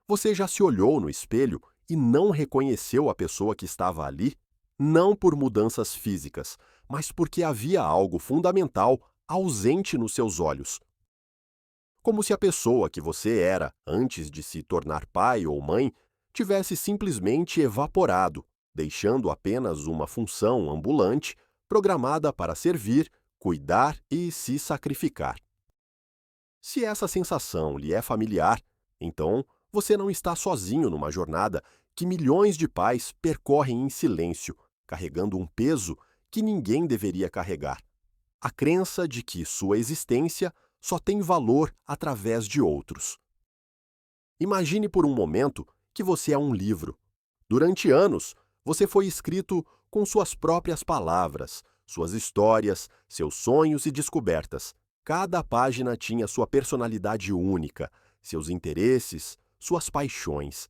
Você já se olhou no espelho e não reconheceu a pessoa que estava ali? Não por mudanças físicas, mas porque havia algo fundamental ausente nos seus olhos. Como se a pessoa que você era antes de se tornar pai ou mãe tivesse simplesmente evaporado, deixando apenas uma função ambulante programada para servir, cuidar e se sacrificar. Se essa sensação lhe é familiar, então você não está sozinho numa jornada que milhões de pais percorrem em silêncio, carregando um peso que ninguém deveria carregar: a crença de que sua existência só tem valor através de outros. Imagine por um momento que você é um livro. Durante anos, você foi escrito com suas próprias palavras, suas histórias, seus sonhos e descobertas. Cada página tinha sua personalidade única, seus interesses, suas paixões.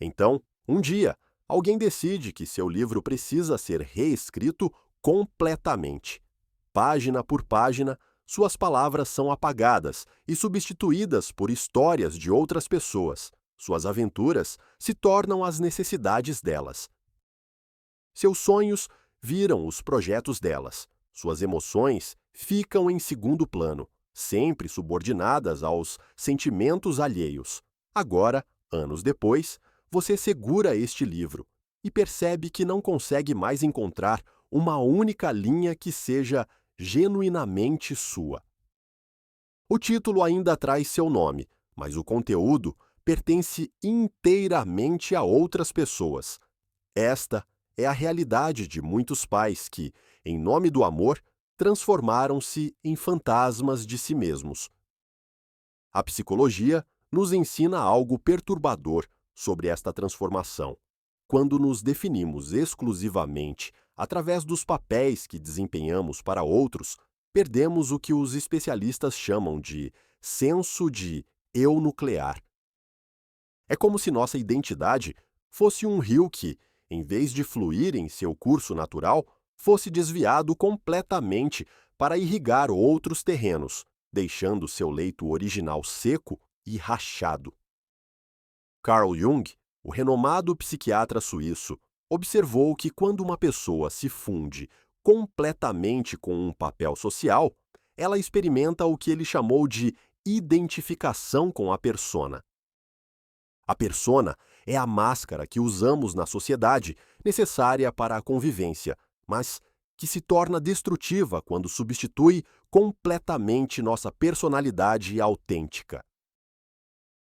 Então, um dia, alguém decide que seu livro precisa ser reescrito completamente. Página por página, suas palavras são apagadas e substituídas por histórias de outras pessoas. Suas aventuras se tornam as necessidades delas. Seus sonhos viram os projetos delas. Suas emoções ficam em segundo plano, sempre subordinadas aos sentimentos alheios. Agora, anos depois, você segura este livro e percebe que não consegue mais encontrar uma única linha que seja genuinamente sua. O título ainda traz seu nome, mas o conteúdo pertence inteiramente a outras pessoas. Esta é a realidade de muitos pais que, em nome do amor, transformaram-se em fantasmas de si mesmos. A psicologia nos ensina algo perturbador sobre esta transformação. Quando nos definimos exclusivamente através dos papéis que desempenhamos para outros, perdemos o que os especialistas chamam de senso de eu nuclear. É como se nossa identidade fosse um rio que, em vez de fluir em seu curso natural, fosse desviado completamente para irrigar outros terrenos, deixando seu leito original seco e rachado. Carl Jung, o renomado psiquiatra suíço, observou que quando uma pessoa se funde completamente com um papel social, ela experimenta o que ele chamou de identificação com a persona. A persona é a máscara que usamos na sociedade, necessária para a convivência, mas que se torna destrutiva quando substitui completamente nossa personalidade autêntica.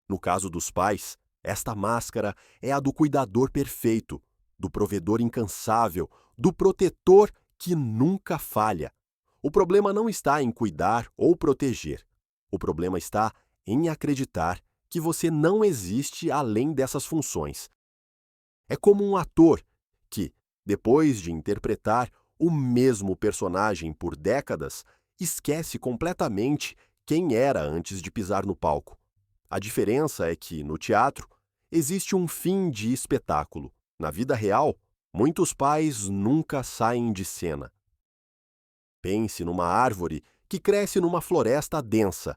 No caso dos pais, esta máscara é a do cuidador perfeito, do provedor incansável, do protetor que nunca falha. O problema não está em cuidar ou proteger. O problema está em acreditar que você não existe além dessas funções. É como um ator que, depois de interpretar o mesmo personagem por décadas, esquece completamente quem era antes de pisar no palco. A diferença é que, no teatro, existe um fim de espetáculo. Na vida real, muitos pais nunca saem de cena. Pense numa árvore que cresce numa floresta densa.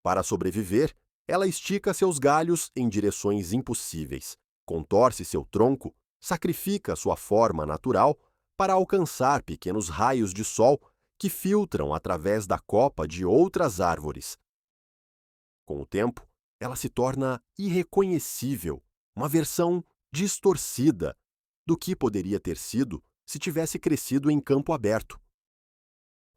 Para sobreviver, ela estica seus galhos em direções impossíveis, contorce seu tronco, sacrifica sua forma natural para alcançar pequenos raios de sol que filtram através da copa de outras árvores. Com o tempo, ela se torna irreconhecível, uma versão distorcida do que poderia ter sido se tivesse crescido em campo aberto.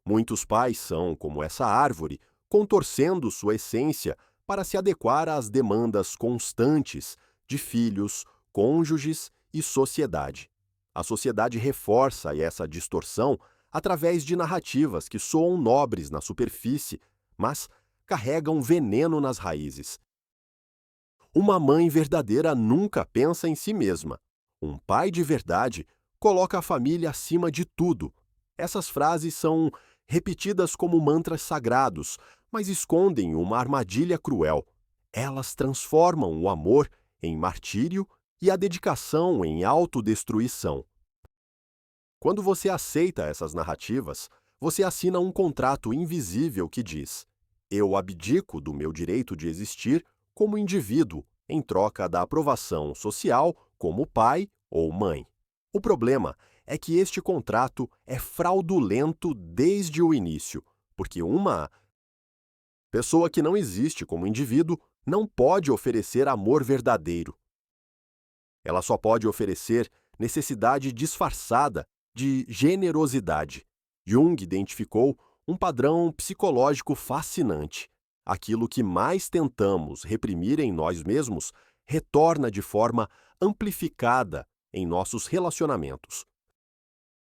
Muitos pais são como essa árvore, contorcendo sua essência para se adequar às demandas constantes de filhos, cônjuges e sociedade. A sociedade reforça essa distorção através de narrativas que soam nobres na superfície, mas carregam veneno nas raízes. Uma mãe verdadeira nunca pensa em si mesma. Um pai de verdade coloca a família acima de tudo. Essas frases são repetidas como mantras sagrados, mas escondem uma armadilha cruel. Elas transformam o amor em martírio e a dedicação em autodestruição. Quando você aceita essas narrativas, você assina um contrato invisível que diz: eu abdico do meu direito de existir como indivíduo em troca da aprovação social como pai ou mãe. O problema é que este contrato é fraudulento desde o início, porque uma pessoa que não existe como indivíduo não pode oferecer amor verdadeiro. Ela só pode oferecer necessidade disfarçada de generosidade. Jung identificou um padrão psicológico fascinante. Aquilo que mais tentamos reprimir em nós mesmos retorna de forma amplificada em nossos relacionamentos.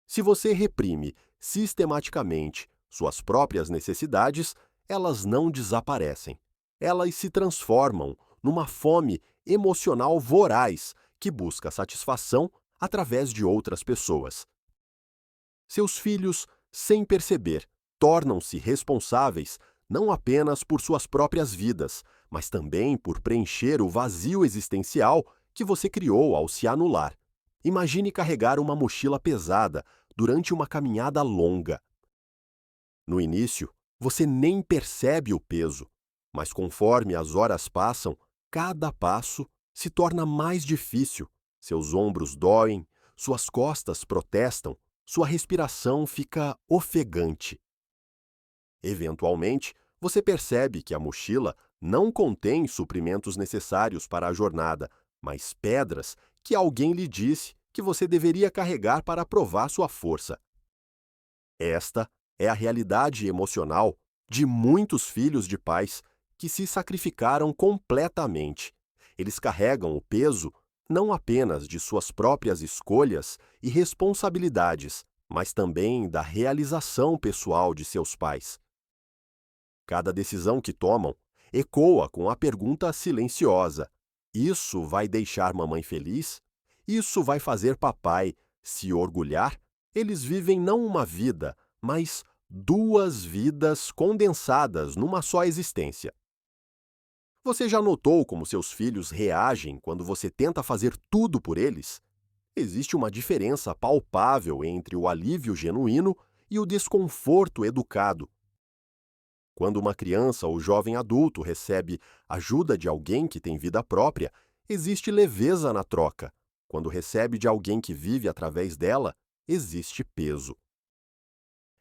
Se você reprime sistematicamente suas próprias necessidades, elas não desaparecem. Elas se transformam numa fome emocional voraz que busca satisfação através de outras pessoas. Seus filhos, sem perceber, tornam-se responsáveis não apenas por suas próprias vidas, mas também por preencher o vazio existencial que você criou ao se anular. Imagine carregar uma mochila pesada durante uma caminhada longa. No início, você nem percebe o peso, mas conforme as horas passam, cada passo se torna mais difícil. Seus ombros doem, suas costas protestam, sua respiração fica ofegante. Eventualmente, você percebe que a mochila não contém suprimentos necessários para a jornada, mas pedras que alguém lhe disse que você deveria carregar para provar sua força. Esta é a realidade emocional de muitos filhos de pais que se sacrificaram completamente. Eles carregam o peso não apenas de suas próprias escolhas e responsabilidades, mas também da realização pessoal de seus pais. Cada decisão que tomam ecoa com a pergunta silenciosa: isso vai deixar mamãe feliz? Isso vai fazer papai se orgulhar? Eles vivem não uma vida, mas duas vidas condensadas numa só existência. Você já notou como seus filhos reagem quando você tenta fazer tudo por eles? Existe uma diferença palpável entre o alívio genuíno e o desconforto educado. Quando uma criança ou jovem adulto recebe ajuda de alguém que tem vida própria, existe leveza na troca. Quando recebe de alguém que vive através dela, existe peso.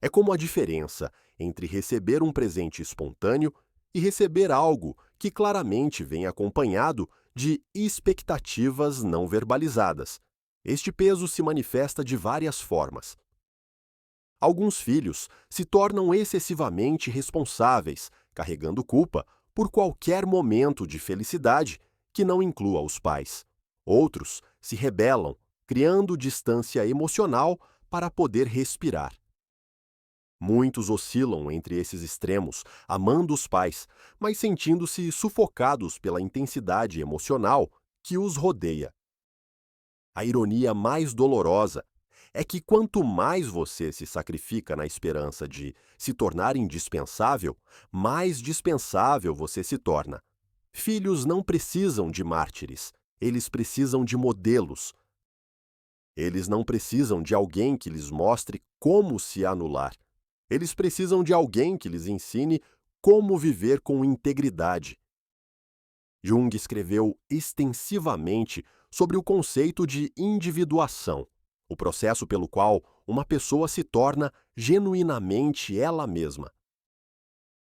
É como a diferença entre receber um presente espontâneo e receber algo que claramente vem acompanhado de expectativas não verbalizadas. Este peso se manifesta de várias formas. Alguns filhos se tornam excessivamente responsáveis, carregando culpa por qualquer momento de felicidade que não inclua os pais. Outros se rebelam, criando distância emocional para poder respirar. Muitos oscilam entre esses extremos, amando os pais, mas sentindo-se sufocados pela intensidade emocional que os rodeia. A ironia mais dolorosa é que quanto mais você se sacrifica na esperança de se tornar indispensável, mais dispensável você se torna. Filhos não precisam de mártires, eles precisam de modelos. Eles não precisam de alguém que lhes mostre como se anular. Eles precisam de alguém que lhes ensine como viver com integridade. Jung escreveu extensivamente sobre o conceito de individuação, o processo pelo qual uma pessoa se torna genuinamente ela mesma.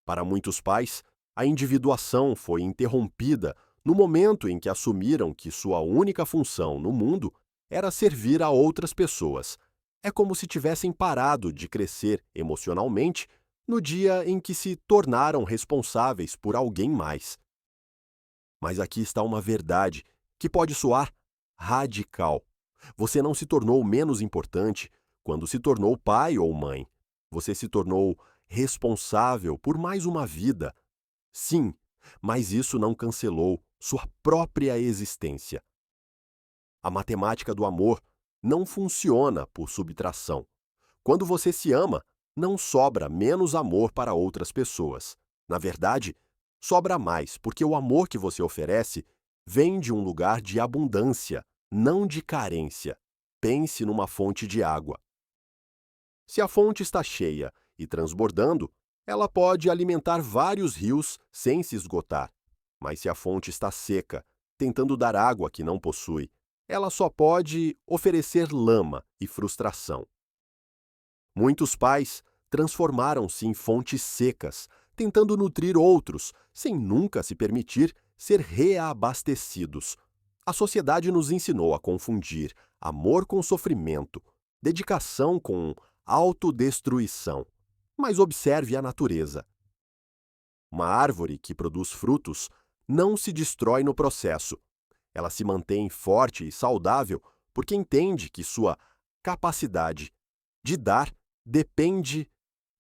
Para muitos pais, a individuação foi interrompida no momento em que assumiram que sua única função no mundo era servir a outras pessoas. É como se tivessem parado de crescer emocionalmente no dia em que se tornaram responsáveis por alguém mais. Mas aqui está uma verdade que pode soar radical. Você não se tornou menos importante quando se tornou pai ou mãe. Você se tornou responsável por mais uma vida. Sim, mas isso não cancelou sua própria existência. A matemática do amor não funciona por subtração. Quando você se ama, não sobra menos amor para outras pessoas. Na verdade, sobra mais, porque o amor que você oferece vem de um lugar de abundância, não de carência. Pense numa fonte de água. Se a fonte está cheia e transbordando, ela pode alimentar vários rios sem se esgotar. Mas se a fonte está seca tentando dar água que não possui. Ela só pode oferecer lama e frustração. Muitos pais transformaram-se em fontes secas, tentando nutrir outros, sem nunca se permitir ser reabastecidos. A sociedade nos ensinou a confundir amor com sofrimento, dedicação com autodestruição. Mas observe a natureza. Uma árvore que produz frutos não se destrói no processo. Ela se mantém forte e saudável porque entende que sua capacidade de dar depende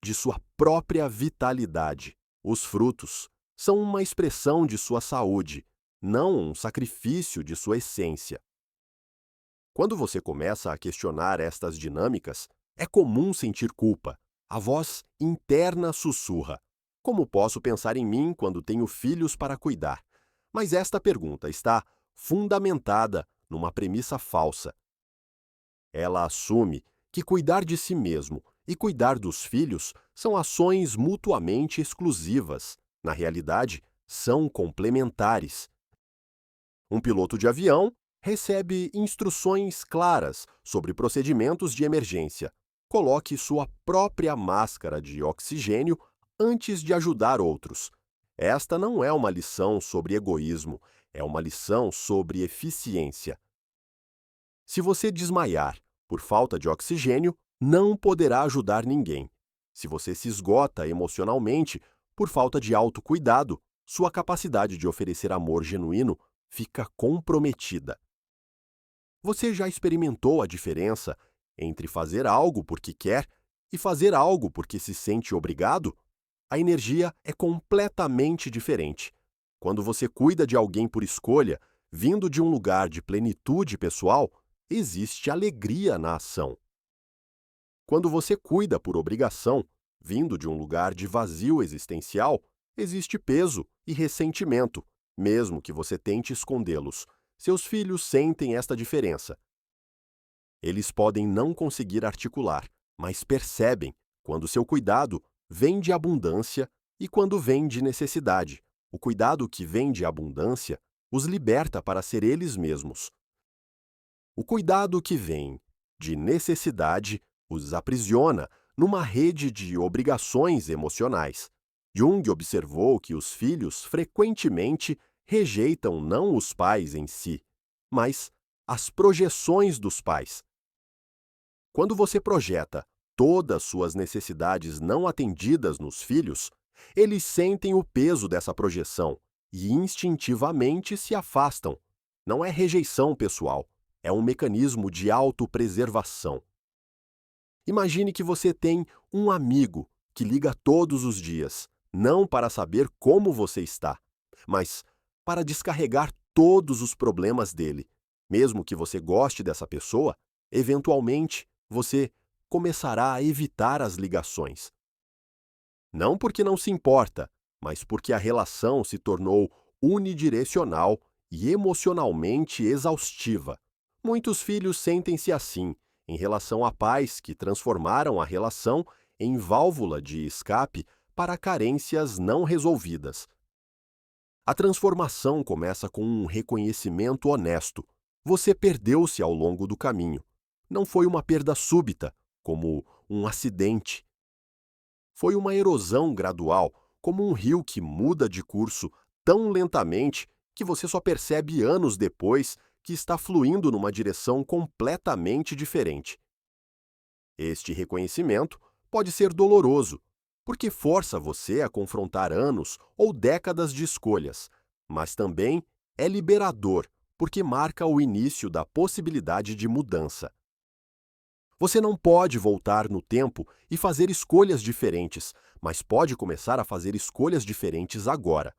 de sua própria vitalidade. Os frutos são uma expressão de sua saúde, não um sacrifício de sua essência. Quando você começa a questionar estas dinâmicas, é comum sentir culpa. A voz interna sussurra: como posso pensar em mim quando tenho filhos para cuidar? Mas esta pergunta está fundamentada numa premissa falsa. Ela assume que cuidar de si mesmo e cuidar dos filhos são ações mutuamente exclusivas. Na realidade, são complementares. Um piloto de avião recebe instruções claras sobre procedimentos de emergência. Coloque sua própria máscara de oxigênio antes de ajudar outros. Esta não é uma lição sobre egoísmo, é uma lição sobre eficiência. Se você desmaiar por falta de oxigênio, não poderá ajudar ninguém. Se você se esgota emocionalmente por falta de autocuidado, sua capacidade de oferecer amor genuíno fica comprometida. Você já experimentou a diferença entre fazer algo porque quer e fazer algo porque se sente obrigado? A energia é completamente diferente. Quando você cuida de alguém por escolha, vindo de um lugar de plenitude pessoal, existe alegria na ação. Quando você cuida por obrigação, vindo de um lugar de vazio existencial, existe peso e ressentimento, mesmo que você tente escondê-los. Seus filhos sentem esta diferença. Eles podem não conseguir articular, mas percebem quando seu cuidado vem de abundância e quando vem de necessidade. O cuidado que vem de abundância os liberta para ser eles mesmos. O cuidado que vem de necessidade os aprisiona numa rede de obrigações emocionais. Jung observou que os filhos frequentemente rejeitam não os pais em si, mas as projeções dos pais. Quando você projeta todas suas necessidades não atendidas nos filhos, eles sentem o peso dessa projeção e instintivamente se afastam. Não é rejeição pessoal, é um mecanismo de autopreservação. Imagine que você tem um amigo que liga todos os dias, não para saber como você está, mas para descarregar todos os problemas dele. Mesmo que você goste dessa pessoa, eventualmente você começará a evitar as ligações. Não porque não se importa, mas porque a relação se tornou unidirecional e emocionalmente exaustiva. Muitos filhos sentem-se assim em relação a pais que transformaram a relação em válvula de escape para carências não resolvidas. A transformação começa com um reconhecimento honesto. Você perdeu-se ao longo do caminho. Não foi uma perda súbita, como um acidente. Foi uma erosão gradual, como um rio que muda de curso tão lentamente que você só percebe anos depois que está fluindo numa direção completamente diferente. Este reconhecimento pode ser doloroso, porque força você a confrontar anos ou décadas de escolhas, mas também é liberador, porque marca o início da possibilidade de mudança. Você não pode voltar no tempo e fazer escolhas diferentes, mas pode começar a fazer escolhas diferentes agora.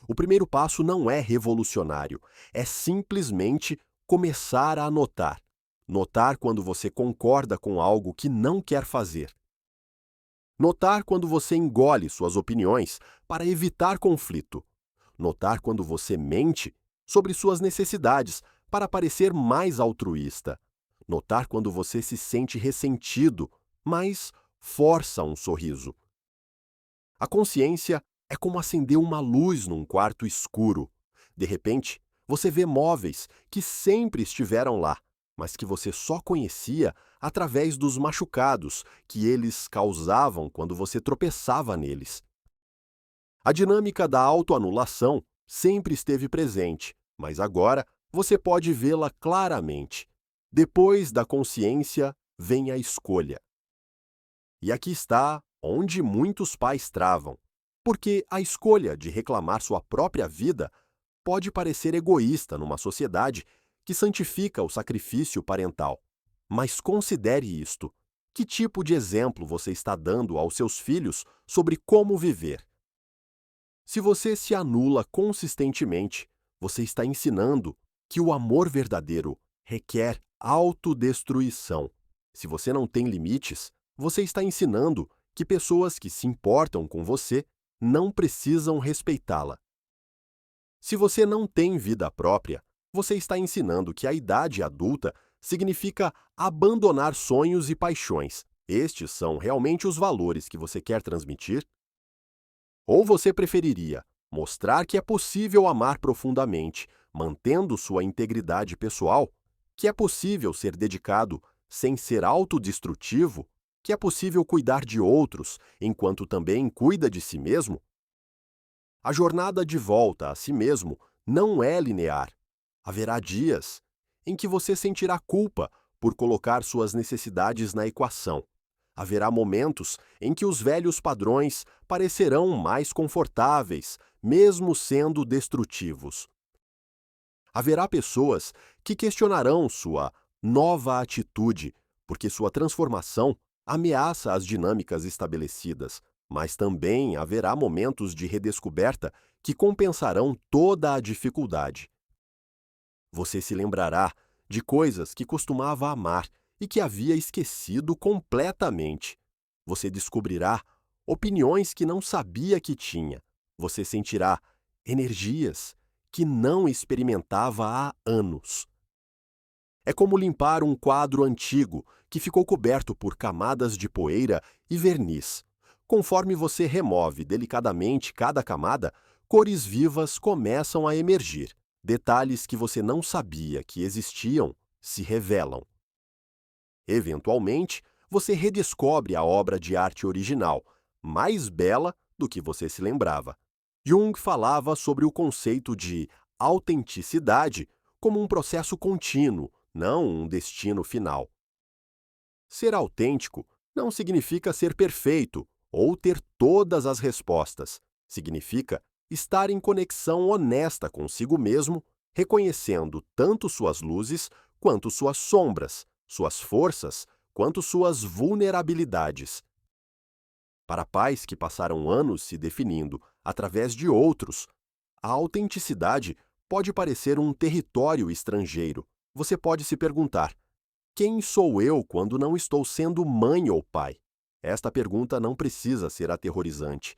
O primeiro passo não é revolucionário, é simplesmente começar a notar. Notar quando você concorda com algo que não quer fazer. Notar quando você engole suas opiniões para evitar conflito. Notar quando você mente sobre suas necessidades para parecer mais altruísta. Notar quando você se sente ressentido, mas força um sorriso. A consciência é como acender uma luz num quarto escuro. De repente, Você vê móveis que sempre estiveram lá, mas que você só conhecia através dos machucados que eles causavam quando você tropeçava neles. A dinâmica da autoanulação sempre esteve presente, mas agora você pode vê-la claramente. Depois da consciência vem a escolha. E aqui está onde muitos pais travam, porque a escolha de reclamar sua própria vida pode parecer egoísta numa sociedade que santifica o sacrifício parental. Mas considere isto: que tipo de exemplo você está dando aos seus filhos sobre como viver? Se você se anula consistentemente, você está ensinando que o amor verdadeiro requer autodestruição. Se você não tem limites, você está ensinando que pessoas que se importam com você não precisam respeitá-la. Se você não tem vida própria, você está ensinando que a idade adulta significa abandonar sonhos e paixões. Estes são realmente os valores que você quer transmitir? Ou você preferiria mostrar que é possível amar profundamente, mantendo sua integridade pessoal, que é possível ser dedicado sem ser autodestrutivo, que é possível cuidar de outros enquanto também cuida de si mesmo? A jornada de volta a si mesmo não é linear. Haverá dias em que você sentirá culpa por colocar suas necessidades na equação. Haverá momentos em que os velhos padrões parecerão mais confortáveis, mesmo sendo destrutivos. Haverá pessoas que questionarão sua nova atitude, porque sua transformação ameaça as dinâmicas estabelecidas, mas também haverá momentos de redescoberta que compensarão toda a dificuldade. Você se lembrará de coisas que costumava amar e que havia esquecido completamente. Você descobrirá opiniões que não sabia que tinha. Você sentirá energias que não experimentava há anos. É como limpar um quadro antigo que ficou coberto por camadas de poeira e verniz. Conforme você remove delicadamente cada camada, cores vivas começam a emergir. Detalhes que você não sabia que existiam se revelam. Eventualmente, você redescobre a obra de arte original, mais bela do que você se lembrava. Jung falava sobre o conceito de autenticidade como um processo contínuo, não um destino final. Ser autêntico não significa ser perfeito ou ter todas as respostas. Significa estar em conexão honesta consigo mesmo, reconhecendo tanto suas luzes quanto suas sombras, suas forças quanto suas vulnerabilidades. Para pais que passaram anos se definindo através de outros, a autenticidade pode parecer um território estrangeiro. Você pode se perguntar: quem sou eu quando não estou sendo mãe ou pai? Esta pergunta não precisa ser aterrorizante.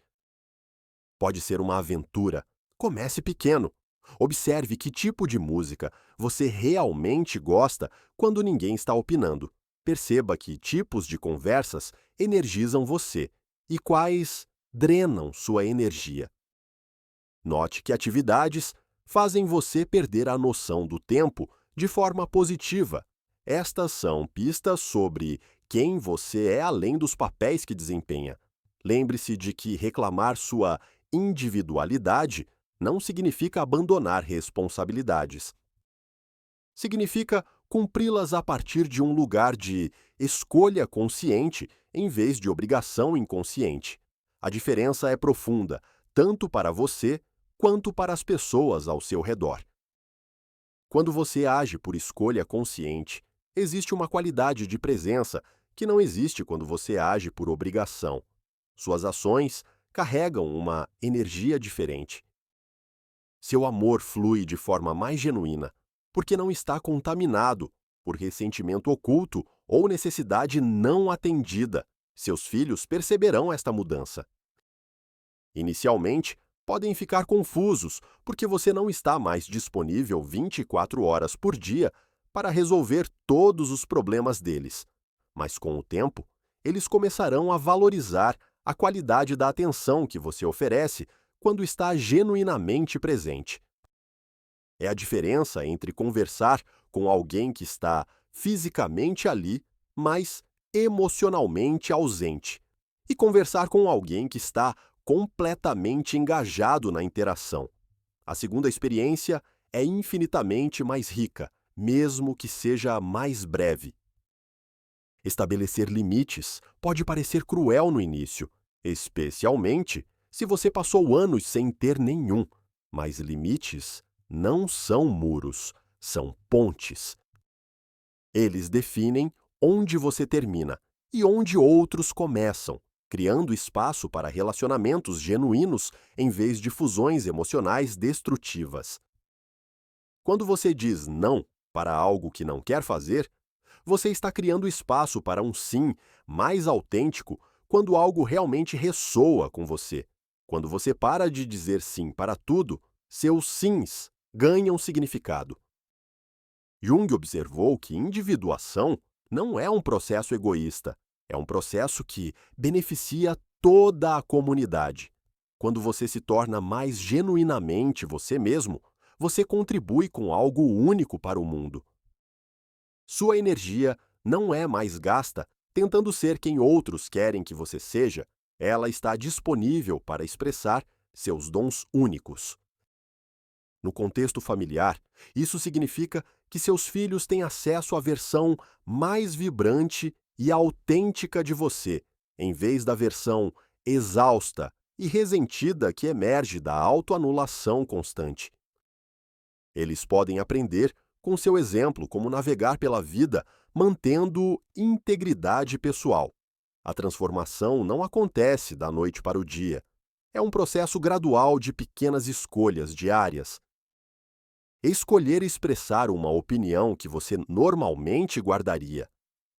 Pode ser uma aventura. Comece pequeno. Observe que tipo de música você realmente gosta quando ninguém está opinando. Perceba que tipos de conversas energizam você e quais drenam sua energia. Note que atividades fazem você perder a noção do tempo de forma positiva. Estas são pistas sobre quem você é além dos papéis que desempenha. Lembre-se de que reclamar sua individualidade não significa abandonar responsabilidades. Significa cumpri-las a partir de um lugar de escolha consciente em vez de obrigação inconsciente. A diferença é profunda, tanto para você quanto para as pessoas ao seu redor. Quando você age por escolha consciente, existe uma qualidade de presença que não existe quando você age por obrigação. Suas ações carregam uma energia diferente. Seu amor flui de forma mais genuína, porque não está contaminado por ressentimento oculto ou necessidade não atendida. Seus filhos perceberão esta mudança. Inicialmente, podem ficar confusos porque você não está mais disponível 24 horas por dia para resolver todos os problemas deles. Mas com o tempo, eles começarão a valorizar a qualidade da atenção que você oferece quando está genuinamente presente. É a diferença entre conversar com alguém que está fisicamente ali, mas emocionalmente ausente, e conversar com alguém que está completamente engajado na interação. A segunda experiência é infinitamente mais rica, mesmo que seja mais breve. Estabelecer limites pode parecer cruel no início, especialmente se você passou anos sem ter nenhum, mas limites não são muros, são pontes. Eles definem onde você termina e onde outros começam, criando espaço para relacionamentos genuínos em vez de fusões emocionais destrutivas. Quando você diz não para algo que não quer fazer, você está criando espaço para um sim mais autêntico quando algo realmente ressoa com você. Quando você para de dizer sim para tudo, seus sims ganham significado. Jung observou que individuação não é um processo egoísta, é um processo que beneficia toda a comunidade. Quando você se torna mais genuinamente você mesmo, você contribui com algo único para o mundo. Sua energia não é mais gasta tentando ser quem outros querem que você seja, ela está disponível para expressar seus dons únicos. No contexto familiar, isso significa que seus filhos têm acesso à versão mais vibrante e autêntica de você, em vez da versão exausta e ressentida que emerge da autoanulação constante. Eles podem aprender com seu exemplo como navegar pela vida mantendo integridade pessoal. A transformação não acontece da noite para o dia. É um processo gradual de pequenas escolhas diárias. Escolher expressar uma opinião que você normalmente guardaria.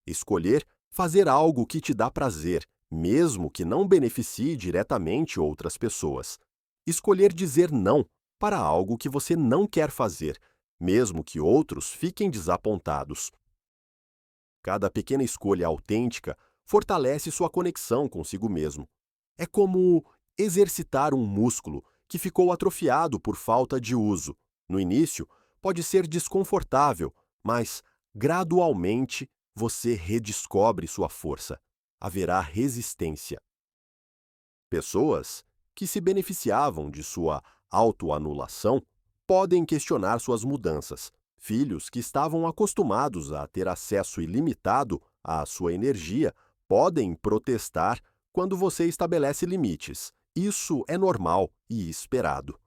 Escolher fazer algo que te dá prazer, mesmo que não beneficie diretamente outras pessoas. Escolher dizer não para algo que você não quer fazer, mesmo que outros fiquem desapontados. Cada pequena escolha autêntica fortalece sua conexão consigo mesmo. É como exercitar um músculo que ficou atrofiado por falta de uso. No início, pode ser desconfortável, mas gradualmente você redescobre sua força. Haverá resistência. Pessoas que se beneficiavam de sua autoanulação podem questionar suas mudanças. Filhos que estavam acostumados a ter acesso ilimitado à sua energia podem protestar quando você estabelece limites. Isso é normal e esperado.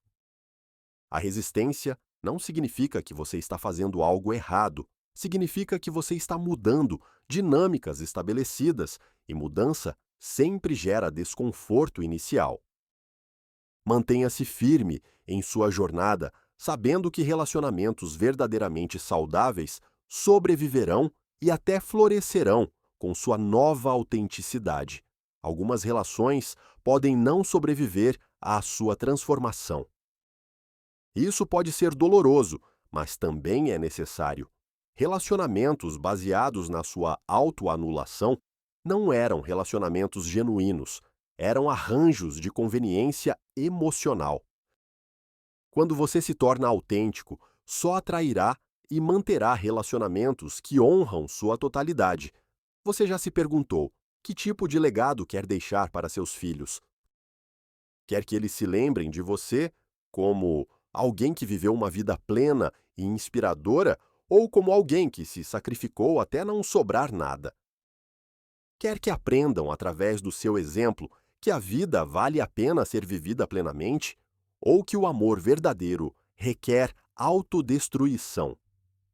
A resistência não significa que você está fazendo algo errado. Significa que você está mudando dinâmicas estabelecidas e mudança sempre gera desconforto inicial. Mantenha-se firme em sua jornada, sabendo que relacionamentos verdadeiramente saudáveis sobreviverão e até florescerão com sua nova autenticidade. Algumas relações podem não sobreviver à sua transformação. Isso pode ser doloroso, mas também é necessário. Relacionamentos baseados na sua autoanulação não eram relacionamentos genuínos, eram arranjos de conveniência emocional. Quando você se torna autêntico, só atrairá e manterá relacionamentos que honram sua totalidade. Você já se perguntou: que tipo de legado quer deixar para seus filhos? Quer que eles se lembrem de você como alguém que viveu uma vida plena e inspiradora ou como alguém que se sacrificou até não sobrar nada? Quer que aprendam, através do seu exemplo, que a vida vale a pena ser vivida plenamente? Ou que o amor verdadeiro requer autodestruição?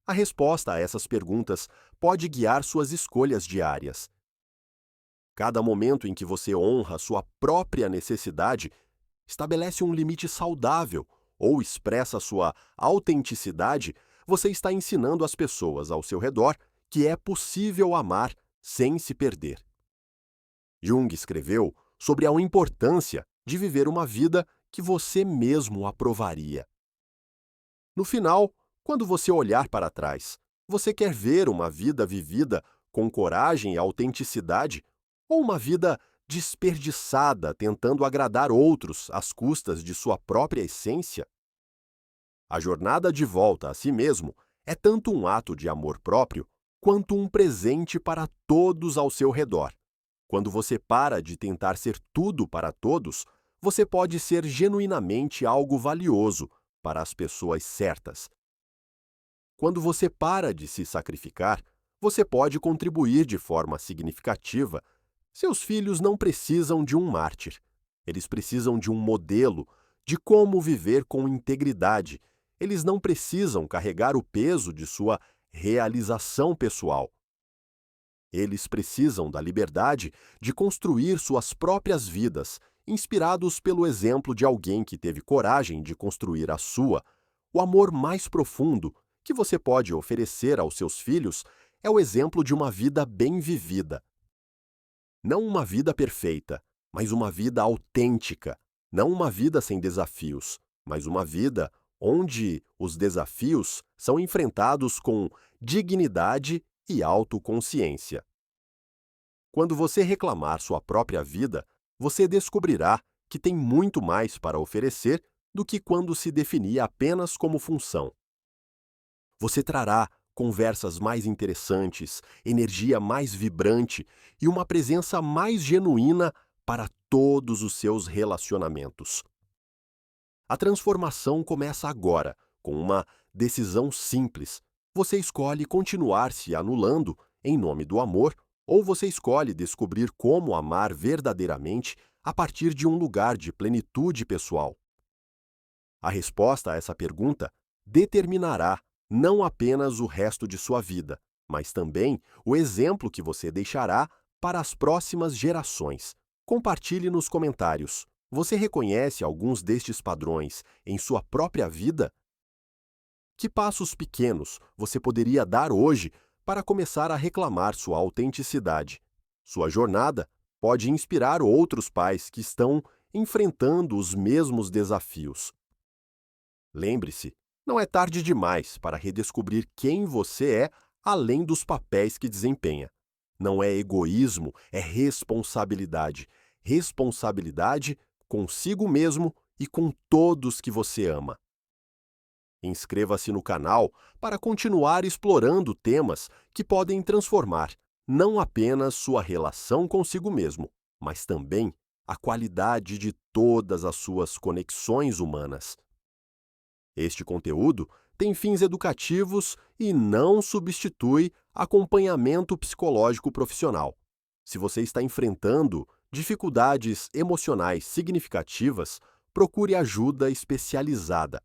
A resposta a essas perguntas pode guiar suas escolhas diárias. Cada momento em que você honra sua própria necessidade, estabelece um limite saudável ou expressa sua autenticidade, você está ensinando as pessoas ao seu redor que é possível amar sem se perder. Jung escreveu sobre a importância de viver uma vida que você mesmo aprovaria. No final, quando você olhar para trás, você quer ver uma vida vivida com coragem e autenticidade ou uma vida desperdiçada tentando agradar outros às custas de sua própria essência? A jornada de volta a si mesmo é tanto um ato de amor próprio quanto um presente para todos ao seu redor. Quando você para de tentar ser tudo para todos, você pode ser genuinamente algo valioso para as pessoas certas. Quando você para de se sacrificar, você pode contribuir de forma significativa. Seus filhos não precisam de um mártir. Eles precisam de um modelo de como viver com integridade. Eles não precisam carregar o peso de sua realização pessoal. Eles precisam da liberdade de construir suas próprias vidas, inspirados pelo exemplo de alguém que teve coragem de construir a sua. O amor mais profundo que você pode oferecer aos seus filhos é o exemplo de uma vida bem vivida. Não uma vida perfeita, mas uma vida autêntica. Não uma vida sem desafios, mas uma vida onde os desafios são enfrentados com dignidade e autoconsciência. Quando você reclamar sua própria vida, você descobrirá que tem muito mais para oferecer do que quando se definia apenas como função. Você trará conversas mais interessantes, energia mais vibrante e uma presença mais genuína para todos os seus relacionamentos. A transformação começa agora, com uma decisão simples. Você escolhe continuar se anulando em nome do amor, ou você escolhe descobrir como amar verdadeiramente a partir de um lugar de plenitude pessoal. A resposta a essa pergunta determinará não apenas o resto de sua vida, mas também o exemplo que você deixará para as próximas gerações. Compartilhe nos comentários. Você reconhece alguns destes padrões em sua própria vida? Que passos pequenos você poderia dar hoje para começar a reclamar sua autenticidade? Sua jornada pode inspirar outros pais que estão enfrentando os mesmos desafios. Lembre-se, não é tarde demais para redescobrir quem você é além dos papéis que desempenha. Não é egoísmo, é responsabilidade. Responsabilidade consigo mesmo e com todos que você ama. Inscreva-se no canal para continuar explorando temas que podem transformar não apenas sua relação consigo mesmo, mas também a qualidade de todas as suas conexões humanas. Este conteúdo tem fins educativos e não substitui acompanhamento psicológico profissional. Se você está enfrentando dificuldades emocionais significativas, procure ajuda especializada.